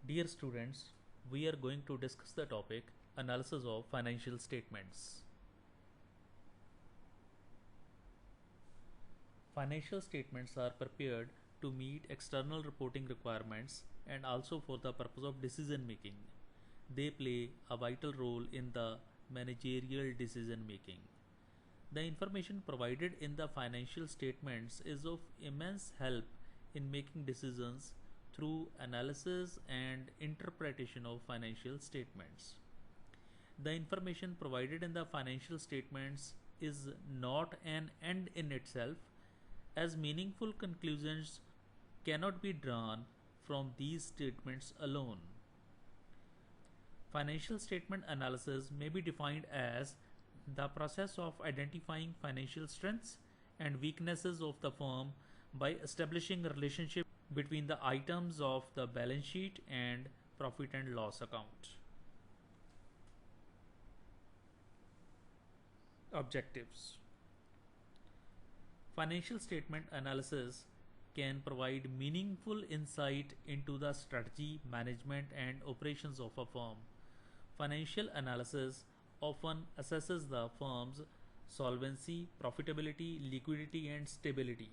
Dear students, we are going to discuss the topic analysis of financial statements. Financial statements are prepared to meet external reporting requirements and also for the purpose of decision making. They play a vital role in the managerial decision making. The information provided in the financial statements is of immense help in making decisions through analysis and interpretation of financial statements. The information provided in the financial statements is not an end in itself, as meaningful conclusions cannot be drawn from these statements alone. Financial statement analysis may be defined as the process of identifying financial strengths and weaknesses of the firm by establishing a relationship between the items of the balance sheet and profit and loss account. Objectives: financial statement analysis can provide meaningful insight into the strategy, management, and operations of a firm. Financial analysis often assesses the firm's solvency, profitability, liquidity, and stability.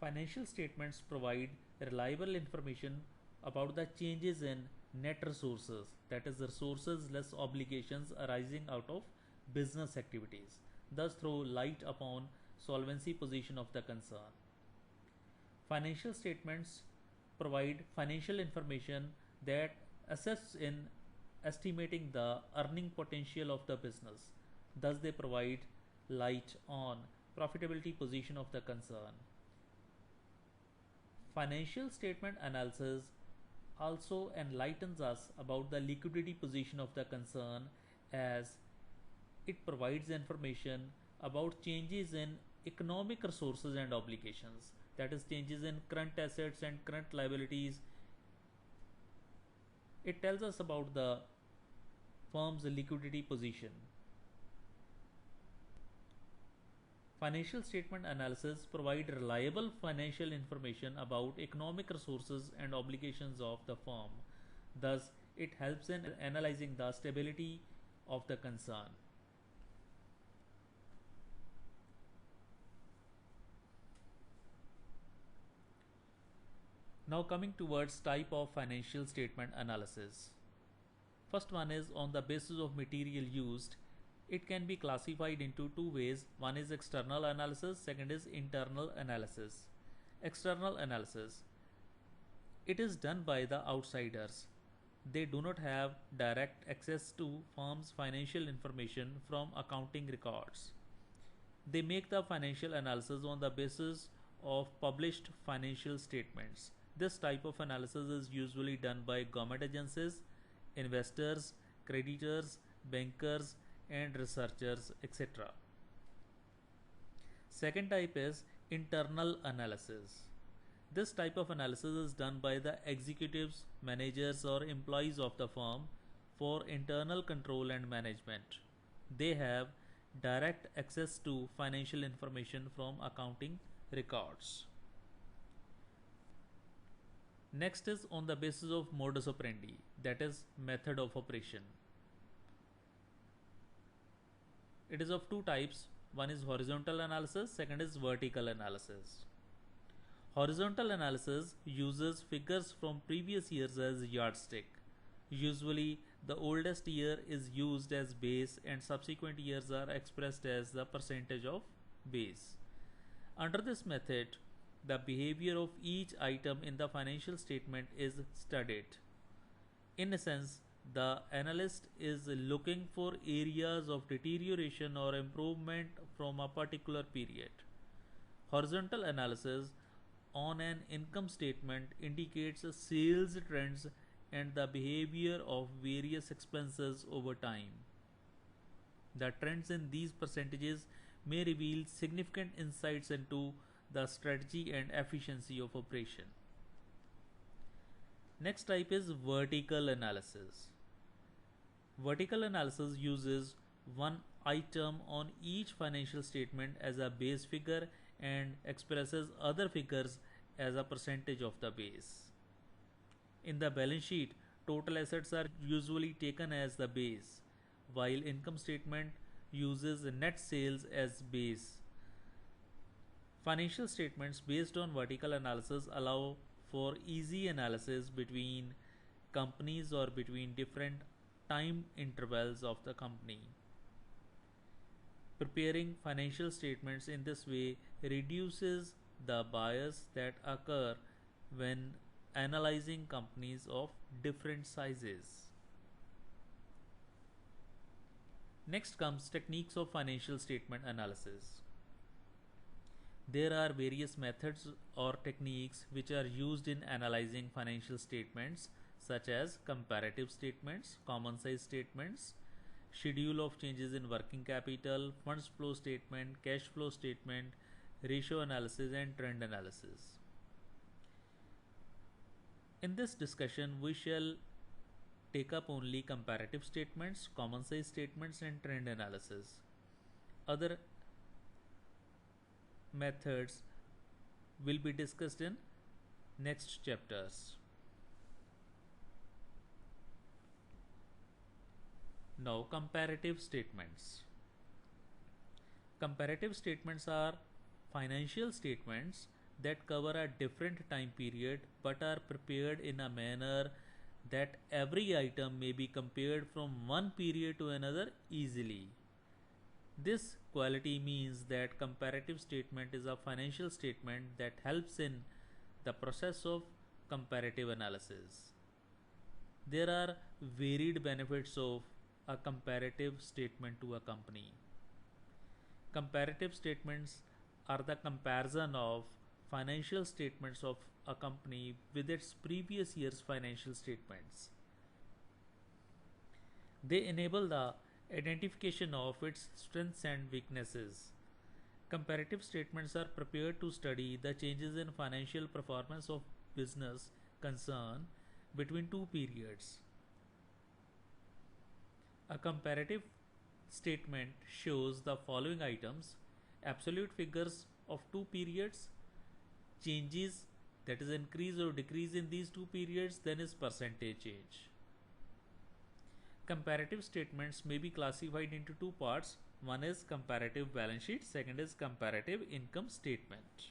Financial statements provide reliable information about the changes in net resources, that is, resources less obligations arising out of business activities, thus throw light upon solvency position of the concern. Financial statements provide financial information that assists in estimating the earning potential of the business. Thus, they provide light on profitability position of the concern. Financial statement analysis also enlightens us about the liquidity position of the concern, as it provides information about changes in economic resources and obligations, that is, changes in current assets and current liabilities. It tells us about the firm's liquidity position. Financial statement analysis provide reliable financial information about economic resources and obligations of the firm. Thus, it helps in analyzing the stability of the concern. Now coming towards type of financial statement analysis. First one is on the basis of material used. It can be classified into two ways. One is external analysis, second is internal analysis. External analysis. It is done by the outsiders. They do not have direct access to firm's financial information from accounting records. They make the financial analysis on the basis of published financial statements. This type of analysis is usually done by government agencies, investors, creditors, bankers, and researchers, etc. Second type is internal analysis. This type of analysis is done by the executives, managers, or employees of the firm for internal control and management. They have direct access to financial information from accounting records. Next is on the basis of modus operandi, that is, method of operation. It is of two types. One is horizontal analysis, second is vertical analysis. Horizontal analysis uses figures from previous years as yardstick. Usually, the oldest year is used as base and subsequent years are expressed as the percentage of base. Under this method, the behavior of each item in the financial statement is studied. In essence, the analyst is looking for areas of deterioration or improvement from a particular period. Horizontal analysis on an income statement indicates sales trends and the behavior of various expenses over time. The trends in these percentages may reveal significant insights into the strategy and efficiency of operation. Next type is vertical analysis. Vertical analysis uses one item on each financial statement as a base figure and expresses other figures as a percentage of the base. In the balance sheet, total assets are usually taken as the base, while income statement uses net sales as base. Financial statements based on vertical analysis allow for easy analysis between companies or between different time intervals of the company. Preparing financial statements in this way reduces the bias that occur when analyzing companies of different sizes. Next comes techniques of financial statement analysis. There are various methods or techniques which are used in analyzing financial statements, such as comparative statements, common size statements, schedule of changes in working capital, funds flow statement, cash flow statement, ratio analysis, and trend analysis. In this discussion, we shall take up only comparative statements, common size statements, and trend analysis. Other methods will be discussed in next chapters. Now, comparative statements. Comparative statements are financial statements that cover a different time period but are prepared in a manner that every item may be compared from one period to another easily. This quality means that comparative statement is a financial statement that helps in the process of comparative analysis. There are varied benefits of a comparative statement to a company. Comparative statements are the comparison of financial statements of a company with its previous year's financial statements. They enable the identification of its strengths and weaknesses. Comparative statements are prepared to study the changes in financial performance of business concern between two periods. A comparative statement shows the following items: absolute figures of two periods, changes, that is increase or decrease in these two periods, then is percentage change. Comparative statements may be classified into two parts. One is comparative balance sheet, second is comparative income statement.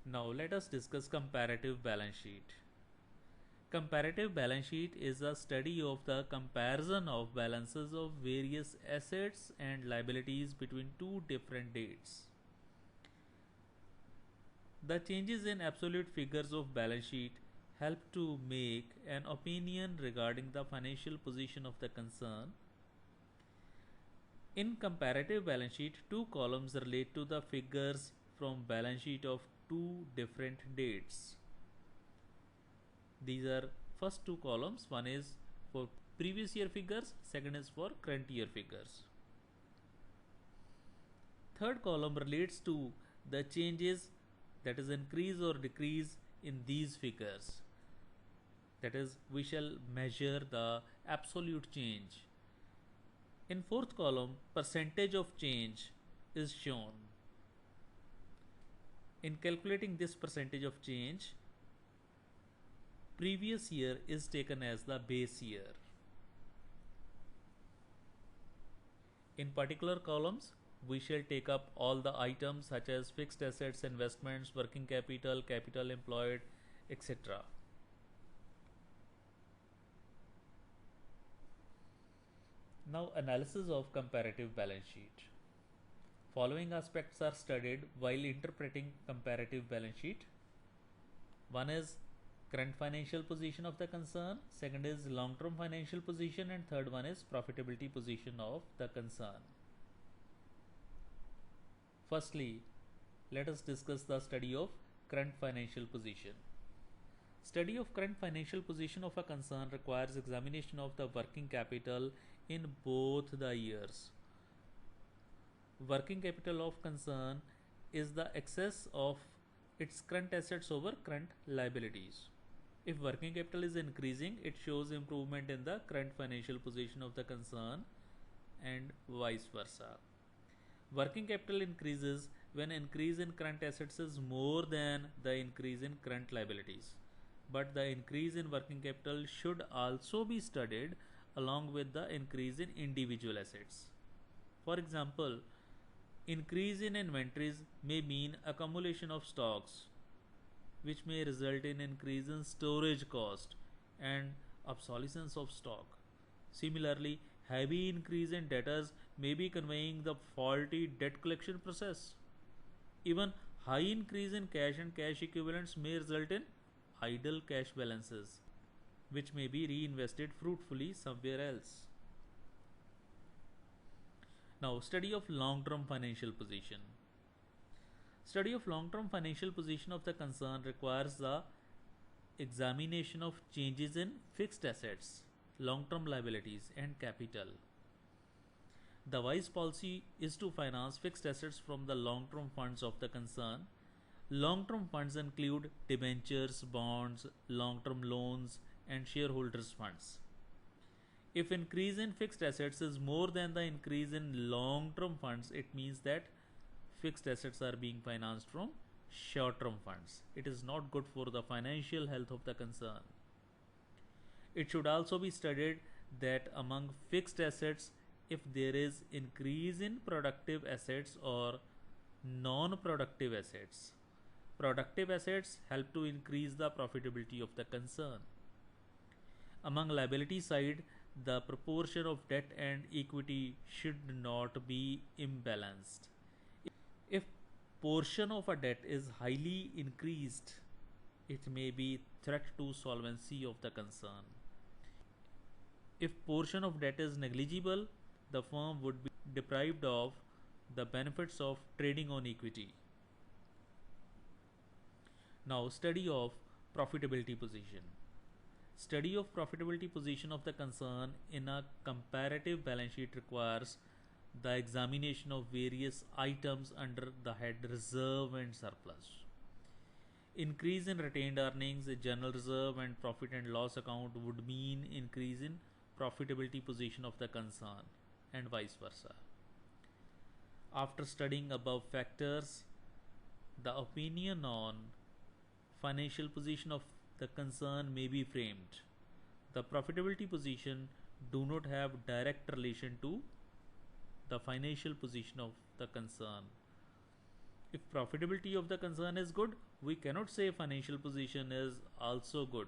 Now let us discuss comparative balance sheet. Comparative balance sheet is a study of the comparison of balances of various assets and liabilities between two different dates. The changes in absolute figures of balance sheet help to make an opinion regarding the financial position of the concern. In comparative balance sheet, two columns relate to the figures from balance sheet of two different dates. These are first two columns, one is for previous year figures, second is for current year figures. Third column relates to the changes, that is increase or decrease in these figures. That is, we shall measure the absolute change. In fourth column, percentage of change is shown. In calculating this percentage of change, previous year is taken as the base year. In particular columns, we shall take up all the items such as fixed assets, investments, working capital, capital employed, etc. Now, analysis of comparative balance sheet. Following aspects are studied while interpreting comparative balance sheet. One is current financial position of the concern, second is long-term financial position, and third one is profitability position of the concern. Firstly, let us discuss the study of current financial position. Study of current financial position of a concern requires examination of the working capital in both the years. Working capital of concern is the excess of its current assets over current liabilities. If working capital is increasing, it shows improvement in the current financial position of the concern, and vice versa. Working capital increases when increase in current assets is more than the increase in current liabilities. but the increase in working capital should also be studied along with the increase in individual assets. For example, increase in inventories may mean accumulation of stocks, which may result in increase in storage cost and obsolescence of stock. Similarly, heavy increase in debtors may be conveying the faulty debt collection process. Even high increase in cash and cash equivalents may result in idle cash balances, which may be reinvested fruitfully somewhere else. Now, study of long-term financial position. Study of long-term financial position of the concern requires the examination of changes in fixed assets, long-term liabilities and capital. The wise policy is to finance fixed assets from the long-term funds of the concern. Long-term funds include debentures, bonds, long-term loans and shareholders funds. If increase in fixed assets is more than the increase in long-term funds, it means that fixed assets are being financed from short-term funds. It is not good for the financial health of the concern. It should also be studied that among fixed assets, if there is increase in productive assets or non-productive assets. Productive assets help to increase the profitability of the concern. Among liability side, the proportion of debt and equity should not be imbalanced. If portion of a debt is highly increased, it may be threat to solvency of the concern. If portion of debt is negligible, the firm would be deprived of the benefits of trading on equity. Now, study of profitability position. Study of profitability position of the concern in a comparative balance sheet requires the examination of various items under the head reserve and surplus. Increase in retained earnings, general reserve and profit and loss account would mean increase in profitability position of the concern and vice versa. After studying above factors, the opinion on financial position of the concern may be framed. The profitability position do not have direct relation to the financial position of the concern. If profitability of the concern is good, we cannot say financial position is also good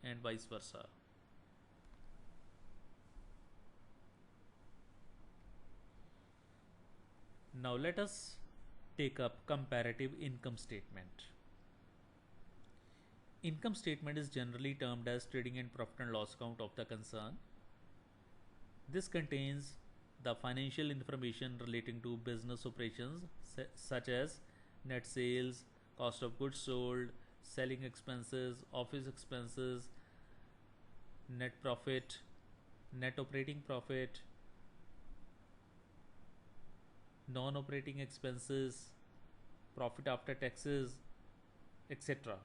and vice versa. Now let us take up comparative income statement. Income statement is generally termed as trading and profit and loss account of the concern. This contains the financial information relating to business operations such as net sales, cost of goods sold, selling expenses, office expenses, net profit, net operating profit, non-operating expenses, profit after taxes, etc.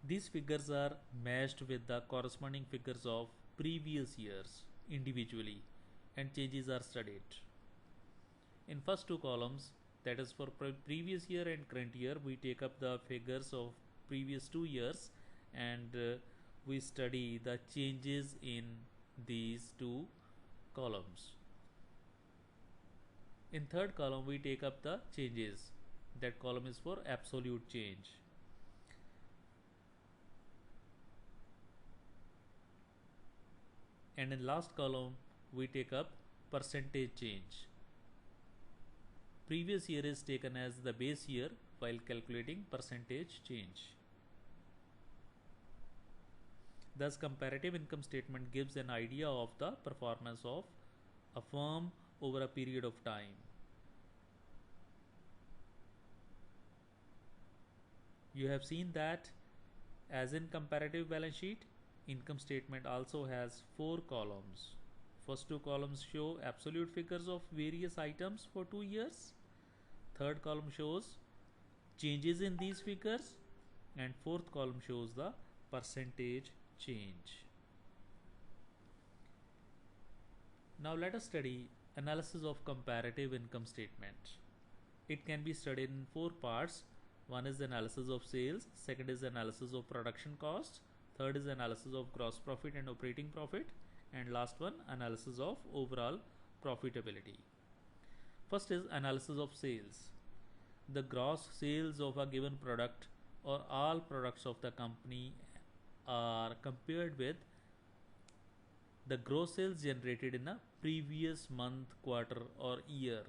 These figures are matched with the corresponding figures of previous years individually and changes are studied. In first two columns, that is for previous year and current year, we take up the figures of previous 2 years and we study the changes in these two columns. In third column, we take up the changes. That column is for absolute change. And in last column, we take up percentage change. Previous year is taken as the base year while calculating percentage change. Thus, comparative income statement gives an idea of the performance of a firm over a period of time. You have seen that as in comparative balance sheet, income statement also has 4 columns. First 2 columns show absolute figures of various items for 2 years. Third column shows changes in these figures and fourth column shows the percentage change. Now let us study analysis of comparative income statement. It can be studied in 4 parts. One is analysis of sales, second is analysis of production cost, third is analysis of gross profit and operating profit, and last one analysis of overall profitability. First is analysis of sales. The gross sales of a given product or all products of the company are compared with the gross sales generated in a previous month, quarter, or year.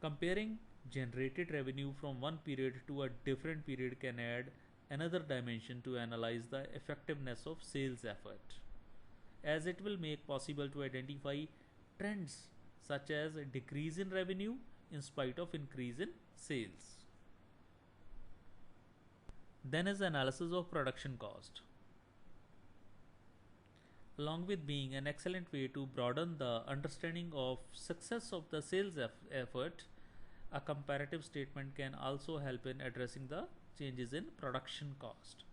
Comparing generated revenue from one period to a different period can add another dimension to analyze the effectiveness of sales effort, as it will make possible to identify trends such as a decrease in revenue in spite of increase in sales. Then is analysis of production cost. Along with being an excellent way to broaden the understanding of success of the sales effort, a comparative statement can also help in addressing the changes in production cost.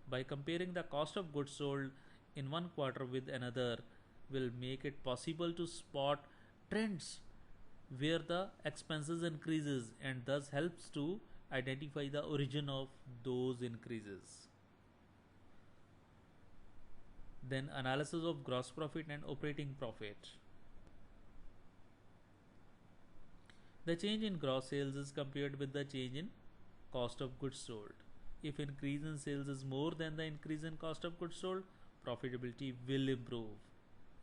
By comparing the cost of goods sold in one quarter with another will make it possible to spot trends where the expenses increases and thus helps to identify the origin of those increases. Then analysis of gross profit and operating profit. The change in gross sales is compared with the change in cost of goods sold. If increase in sales is more than the increase in cost of goods sold, profitability will improve,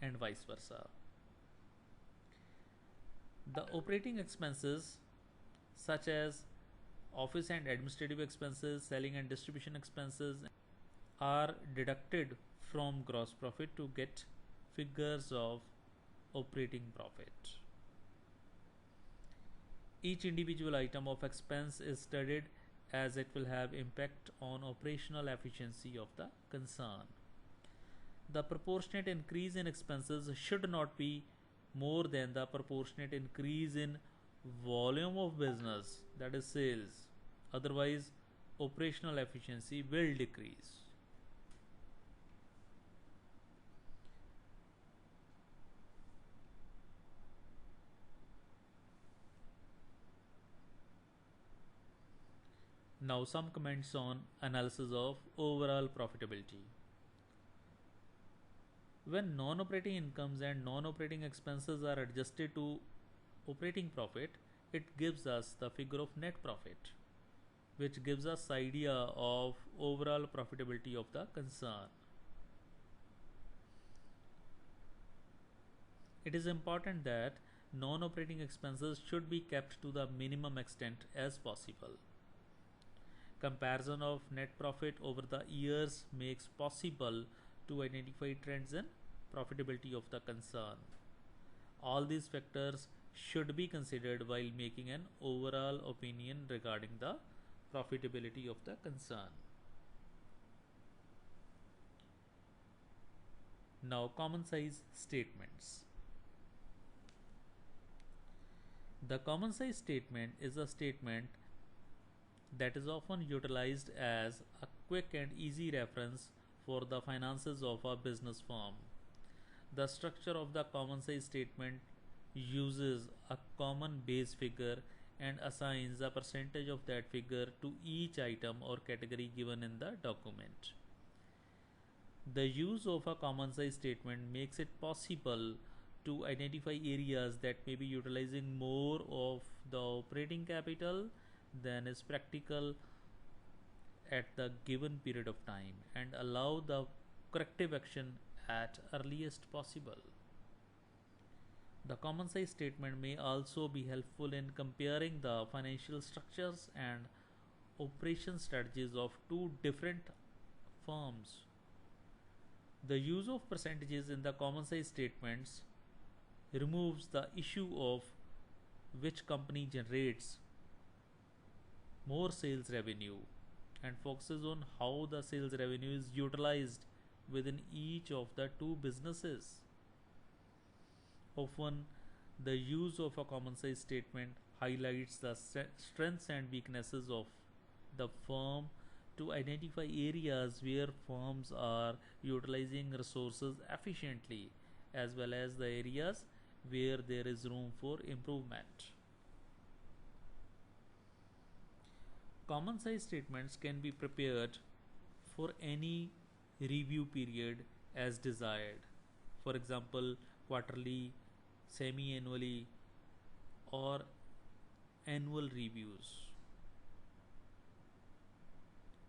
and vice versa. The operating expenses such as office and administrative expenses, selling and distribution expenses are deducted from gross profit to get figures of operating profit. Each individual item of expense is studied as it will have impact on operational efficiency of the concern. The proportionate increase in expenses should not be more than the proportionate increase in volume of business, that is sales. Otherwise, operational efficiency will decrease. Now some comments on analysis of overall profitability. When non-operating incomes and non-operating expenses are adjusted to operating profit, it gives us the figure of net profit, which gives us idea of overall profitability of the concern. It is important that non-operating expenses should be kept to the minimum extent as possible. Comparison of net profit over the years makes possible to identify trends in profitability of the concern. All these factors should be considered while making an overall opinion regarding the profitability of the concern. Now, common size statements. The common size statement is a statement that is often utilized as a quick and easy reference for the finances of a business firm. The structure of the common size statement uses a common base figure and assigns a percentage of that figure to each item or category given in the document. The use of a common size statement makes it possible to identify areas that may be utilizing more of the operating capital than is practical at the given period of time and allow the corrective action at earliest possible. The common size statement may also be helpful in comparing the financial structures and operation strategies of two different firms. The use of percentages in the common size statements removes the issue of which company generates more sales revenue and focuses on how the sales revenue is utilized within each of the two businesses. Often, the use of a common size statement highlights the strengths and weaknesses of the firm to identify areas where firms are utilizing resources efficiently, as well as the areas where there is room for improvement. Common size statements can be prepared for any review period as desired. For example, quarterly, semi-annually, or annual reviews.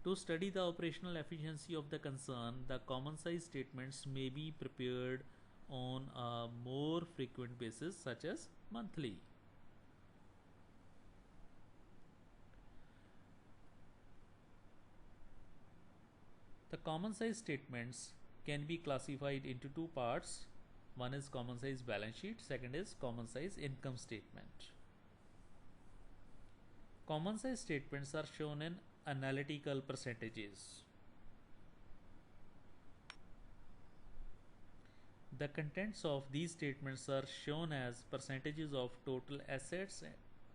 To study the operational efficiency of the concern, the common size statements may be prepared on a more frequent basis, such as monthly. The common size statements can be classified into two parts. One is common size balance sheet, second is common size income statement. Common size statements are shown in analytical percentages. The contents of these statements are shown as percentages of total assets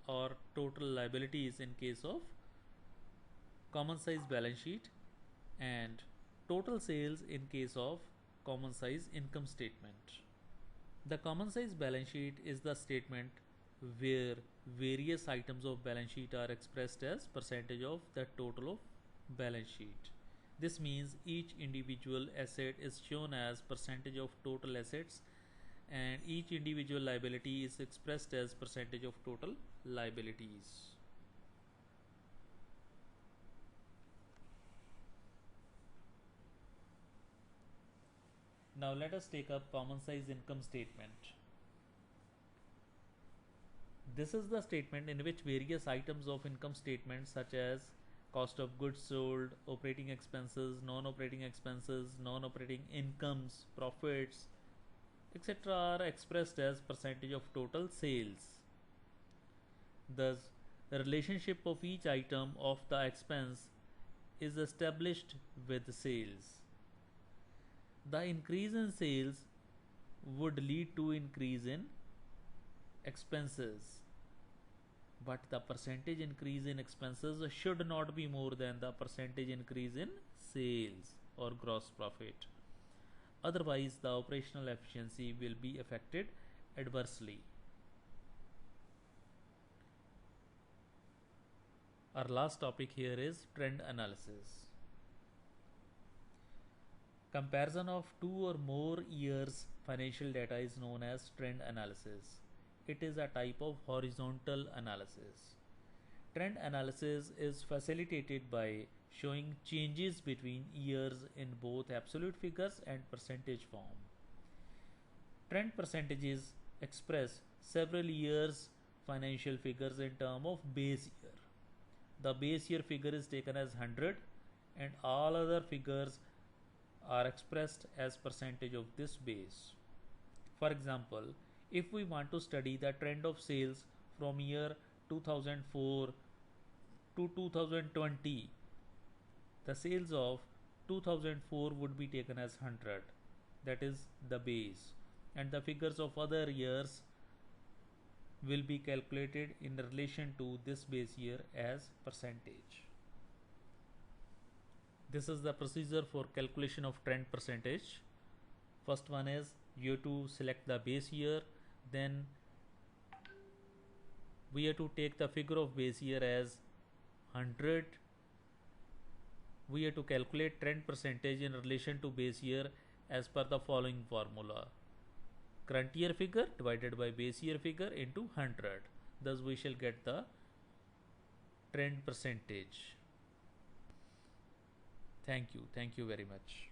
or total liabilities in case of common size balance sheet, and total sales in case of common size income statement. The common size balance sheet is the statement where various items of balance sheet are expressed as percentage of the total of balance sheet. This means each individual asset is shown as percentage of total assets and each individual liability is expressed as percentage of total liabilities. Now let us take up common size income statement. This is the statement in which various items of income statement such as cost of goods sold, operating expenses, non-operating expenses, non-operating incomes, profits, etc. are expressed as percentage of total sales. Thus, the relationship of each item of the expense is established with sales. The increase in sales would lead to increase in expenses, but the percentage increase in expenses should not be more than the percentage increase in sales or gross profit. Otherwise, the operational efficiency will be affected adversely. Our last topic here is trend analysis. Comparison of two or more years financial data is known as trend analysis. It is a type of horizontal analysis. Trend analysis is facilitated by showing changes between years in both absolute figures and percentage form. Trend percentages express several years financial figures in terms of base year. The base year figure is taken as 100 and all other figures are expressed as percentage of this base. For example, if we want to study the trend of sales from year 2004 to 2020, the sales of 2004 would be taken as 100, that is the base, and the figures of other years will be calculated in relation to this base year as percentage. This is the procedure for calculation of trend percentage. First one is you have to select the base year, then we have to take the figure of base year as 100. We have to calculate trend percentage in relation to base year as per the following formula: current year figure divided by base year figure into 100. Thus we shall get the trend percentage. Thank you very much.